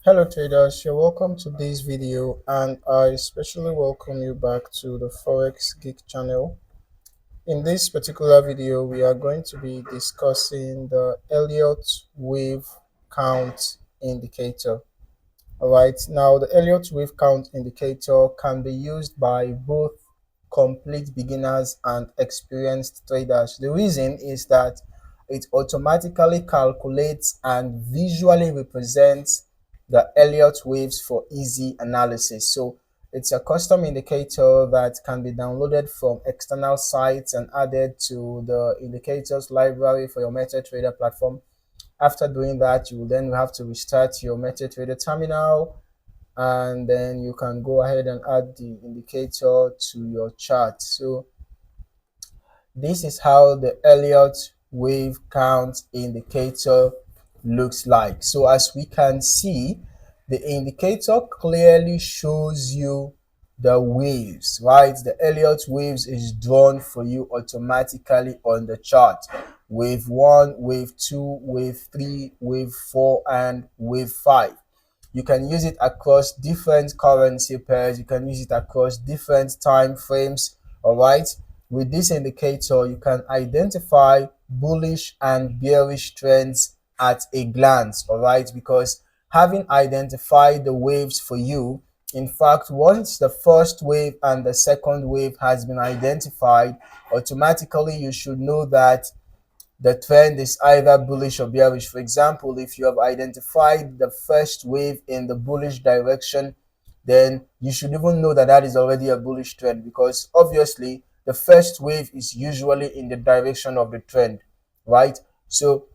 Hello traders, you're welcome to this video and I especially welcome you back to the Forex Geek channel. In this particular video, we are going to be discussing the Elliott Wave Count Indicator. Alright, now the Elliott Wave Count Indicator can be used by both complete beginners and experienced traders. The reason is that it automatically calculates and visually represents the Elliott waves for easy analysis. So it's a custom indicator that can be downloaded from external sites and added to the indicators library for your MetaTrader platform. After doing that, you will then have to restart your MetaTrader terminal, and then you can go ahead and add the indicator to your chart. So this is how the Elliott Wave Count Indicator looks like. So as we can see, the indicator clearly shows you the waves, right? The Elliott waves is drawn for you automatically on the chart. Wave 1, wave 2, wave 3, wave 4, and wave 5. You can use it across different currency pairs. You can use it across different time frames. All right. With this indicator, you can identify bullish and bearish trends at a glance. All right. Because having identified the waves for you, in fact, once the first wave and the second wave has been identified, automatically you should know that the trend is either bullish or bearish. For example, if you have identified the first wave in the bullish direction, then you should even know that that is already a bullish trend, because obviously the first wave is usually in the direction of the trend, right? So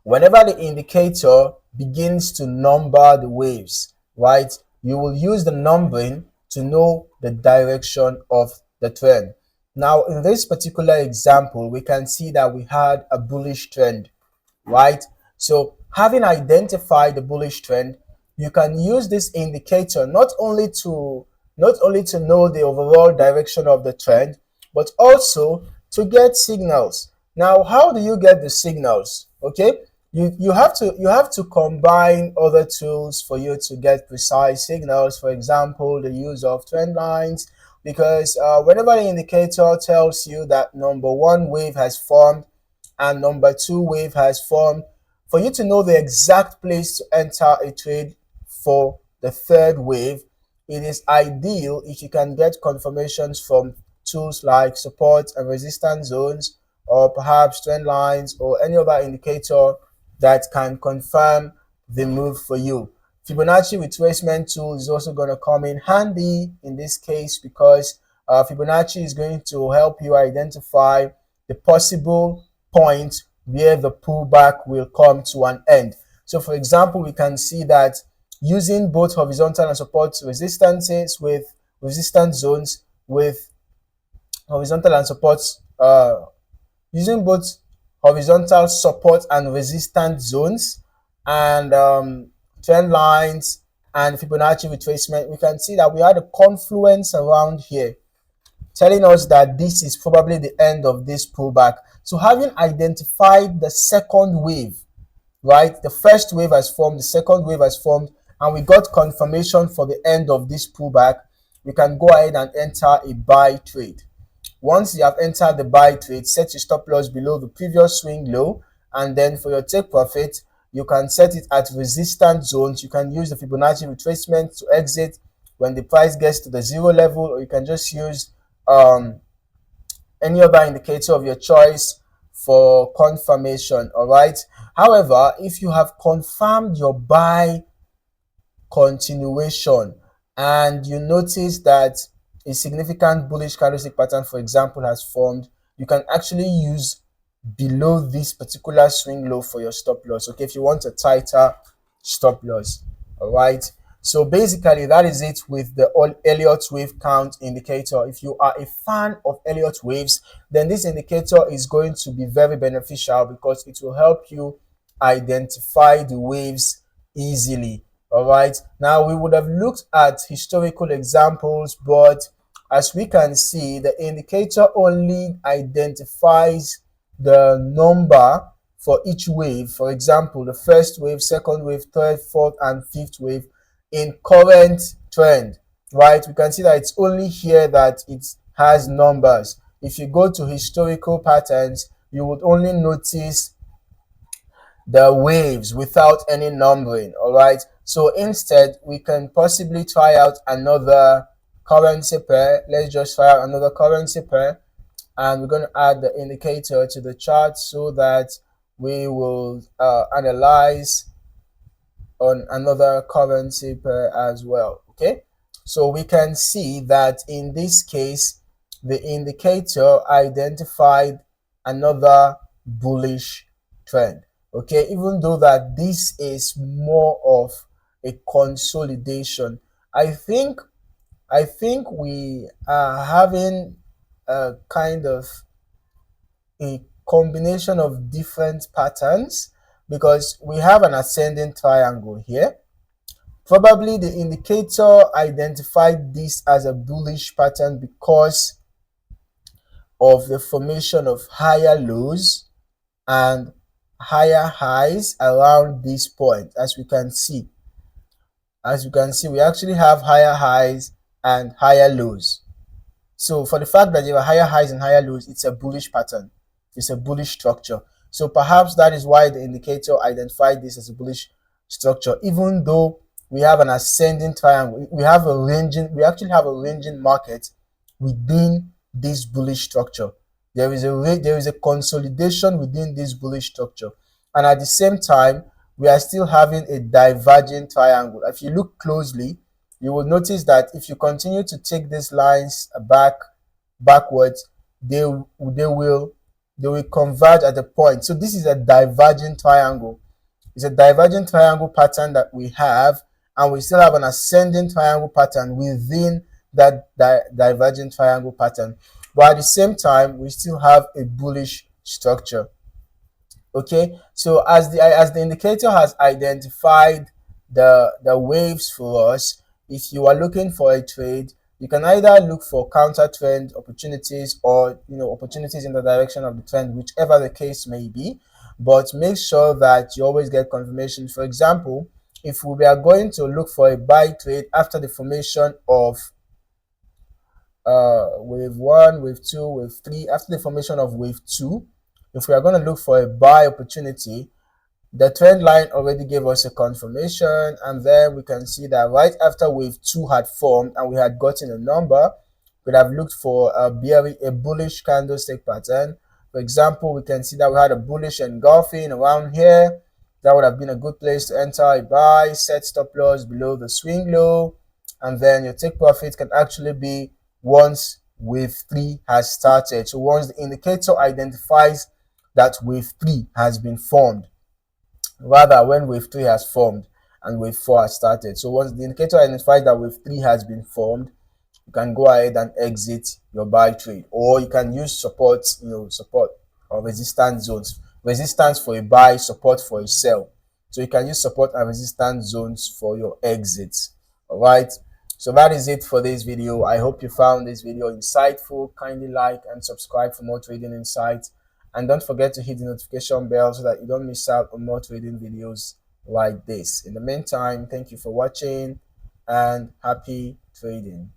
whenever the indicator begins to number the waves, right, you will use the numbering to know the direction of the trend. Now, in this particular example, we can see that we had a bullish trend, right? So having identified the bullish trend, you can use this indicator not only to know the overall direction of the trend, but also to get signals. Now, how do you get the signals? Okay, you have to combine other tools for you to get precise signals. For example, the use of trend lines, because whenever the indicator tells you that number one wave has formed and number two wave has formed, for you to know the exact place to enter a trade for the third wave, it is ideal if you can get confirmations from tools like support and resistance zones, or perhaps trend lines, or any other indicator that can confirm the move for you. Fibonacci retracement tool is also going to come in handy in this case, because Fibonacci is going to help you identify the possible point where the pullback will come to an end. So for example, we can see that using both horizontal and support resistances with resistance zones, with horizontal and support, using both horizontal support and resistance zones, and trend lines and Fibonacci retracement, we can see that we had a confluence around here telling us that this is probably the end of this pullback. So having identified the second wave, right, the first wave has formed, the second wave has formed, and we got confirmation for the end of this pullback, we can go ahead and enter a buy trade. Once you have entered the buy trade, set your stop loss below the previous swing low, and then for your take profit, you can set it at resistance zones. You can use the Fibonacci retracement to exit when the price gets to the zero level, or you can just use any other indicator of your choice for confirmation. All right. However, if you have confirmed your buy continuation and you notice that a significant bullish candlestick pattern, for example, has formed, you can actually use below this particular swing low for your stop loss. Okay, if you want a tighter stop loss. All right. So basically, that is it with the Elliott Wave Count Indicator. If you are a fan of Elliott waves, then this indicator is going to be very beneficial, because it will help you identify the waves easily. All right. Now, we would have looked at historical examples, but as we can see, the indicator only identifies the number for each wave. For example, the first wave, second wave, third, fourth, and fifth wave in current trend, right? We can see that it's only here that it has numbers. If you go to historical patterns, you would only notice the waves without any numbering. All right, so instead we can possibly try out another currency pair. Let's just try out another currency pair, and we're going to add the indicator to the chart so that we will analyze on another currency pair as well. Okay, so we can see that in this case the indicator identified another bullish trend. Okay, even though that this is more of a consolidation, I think we are having a kind of a combination of different patterns, because we have an ascending triangle here. Probably the indicator identified this as a bullish pattern because of the formation of higher lows and higher highs around this point. As we can see, we actually have higher highs and higher lows. So for the fact that there are higher highs and higher lows, it's a bullish pattern. It's a bullish structure. So perhaps that is why the indicator identified this as a bullish structure, even though we have an ascending triangle. We actually have a ranging market within this bullish structure. There is a consolidation within this bullish structure, and at the same time we are still having a diverging triangle. If you look closely, you will notice that if you continue to take these lines backwards, they will converge at a point. So this is a diverging triangle. It's a diverging triangle pattern that we have, and we still have an ascending triangle pattern within that diverging triangle pattern. But at the same time, we still have a bullish structure. Okay, so as the indicator has identified the waves for us, if you are looking for a trade, you can either look for counter trend opportunities or opportunities in the direction of the trend, whichever the case may be. But make sure that you always get confirmation. For example, if we are going to look for a buy trade after the formation of wave 1, wave 2, wave 3, after the formation of wave 2, if we are going to look for a buy opportunity, the trend line already gave us a confirmation, and then we can see that right after wave 2 had formed and we had gotten a number, we'd have looked for a bullish candlestick pattern. For example, we can see that we had a bullish engulfing around here. That would have been a good place to enter a buy, set stop loss below the swing low, and then your take profit can actually be once wave 3 has started. So once the indicator identifies that wave 3 has been formed, rather when wave 3 has formed and wave 4 has started. So once the indicator identifies that wave 3 has been formed, you can go ahead and exit your buy trade, or you can use support or resistance zones. Resistance for a buy, support for a sell. So you can use support and resistance zones for your exits. All right, so that is it for this video. I hope you found this video insightful. Kindly like and subscribe for more trading insights, and don't forget to hit the notification bell so that you don't miss out on more trading videos like this. In the meantime, thank you for watching and happy trading.